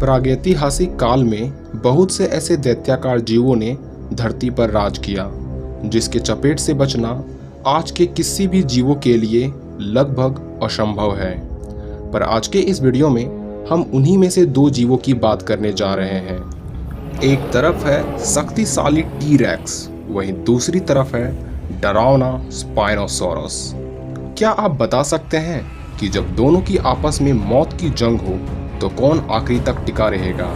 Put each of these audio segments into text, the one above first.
प्रागैतिहासिक काल में बहुत से ऐसे दैत्याकार जीवों ने धरती पर राज किया जिसके चपेट से बचना आज के किसी भी जीवों के लिए लगभग असंभव है। पर आज के इस वीडियो में हम उन्हीं में से दो जीवों की बात करने जा रहे हैं। एक तरफ है शक्तिशाली टी-रेक्स, वहीं दूसरी तरफ है डरावना स्पाइनोसॉरस। क्या आप बता सकते हैं कि जब दोनों की आपस में मौत की जंग हो तो कौन आखिरी तक टिका रहेगा?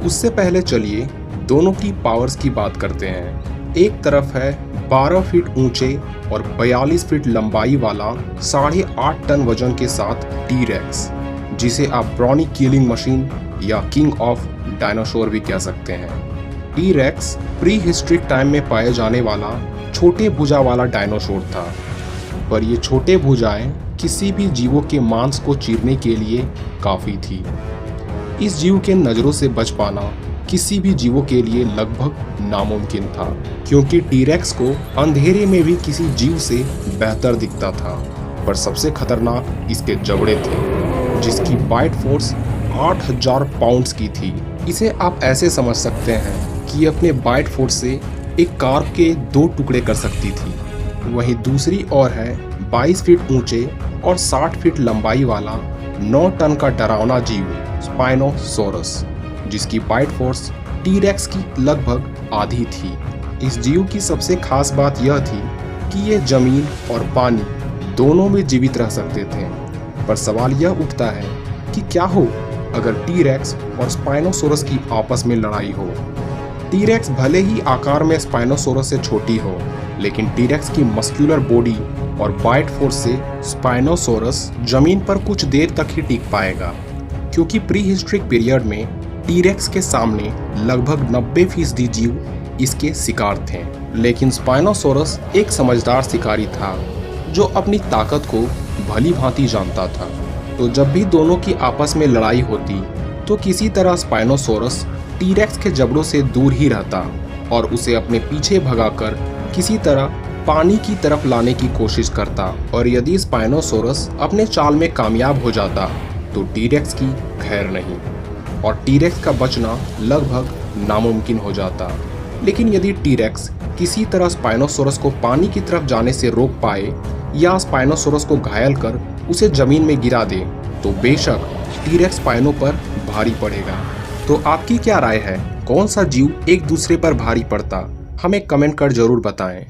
उससे पहले चलिए दोनों की पावर्स की बात करते हैं। एक तरफ है 12 फीट ऊंचे और 42 फीट लंबाई वाला 8.5 टन वजन के साथ टी-रेक्स, जिसे आप ब्रॉनी किलिंग मशीन या किंग ऑफ डायनासोर भी कह सकते हैं। टी-रेक्स प्री हिस्ट्रिक टाइम में पाए जाने वाला छोटे भुजा वाला डायनासोर था, पर ये छोटे भुजाएं किसी भी जीवों के मांस को चीरने के लिए काफी थी। इस जीव के नजरों से बच पाना किसी भी जीवों के लिए लगभग नामुमकिन था, क्योंकि टी-रेक्स को अंधेरे में भी किसी जीव से बेहतर दिखता था। पर सबसे खतरनाक इसके जबड़े थे, जिसकी बाइट फोर्स 8000 पाउंड्स की थी। इसे आप ऐसे समझ सकते हैं कि अपने बाइट फोर्स से एक कार के 2 टुकड़े कर सकती थी। वहीं दूसरी ओर है 22 फीट ऊंचे और 60 फीट लंबाई वाला 9 टन का डरावना जीव स्पाइनोसॉरस, जिसकी बाइट फोर्स टी-रेक्स की लगभग आधी थी। इस जीव की सबसे खास बात यह थी कि ये जमीन और पानी दोनों में जीवित रह सकते थे। पर सवाल यह उठता है कि क्या हो अगर टी-रेक्स और स्पाइनोसॉरस की आपस में लड़ाई हो। टी-रेक्स भले ही आकार में स्पाइनोसॉरस से छोटी हो, लेकिन टी-रेक्स की मस्कुलर बॉडी और बाइट फोर्स से स्पाइनोसॉरस जमीन पर कुछ देर तक ही टिक पाएगा, क्योंकि प्री हिस्ट्रिक पीरियड में टी-रेक्स के सामने लगभग 90% जीव इसके शिकार थे। लेकिन स्पाइनोसॉरस एक समझदार शिकारी था जो अपनी ताकत को भली भांति जानता था। तो जब भी दोनों की आपस में लड़ाई होती तो किसी तरह स्पाइनोसॉरस टी-रेक्स के जबड़ों से दूर ही रहता और उसे अपने पीछे भगाकर किसी तरह पानी की तरफ लाने की कोशिश करता। और यदि स्पाइनोसॉरस अपने चाल में कामयाब हो जाता तो टी-रेक्स की खैर नहीं और टी-रेक्स का बचना लगभग नामुमकिन हो जाता। लेकिन यदि टी-रेक्स किसी तरह स्पाइनोसॉरस को पानी की तरफ जाने से रोक पाए या स्पाइनोसॉरस को घायल कर उसे जमीन में गिरा दे तो बेशक टी-रेक्स स्पाइनो पर भारी पड़ेगा। तो आपकी क्या राय है, कौन सा जीव एक दूसरे पर भारी पड़ता? हमें कमेंट कर जरूर बताएं।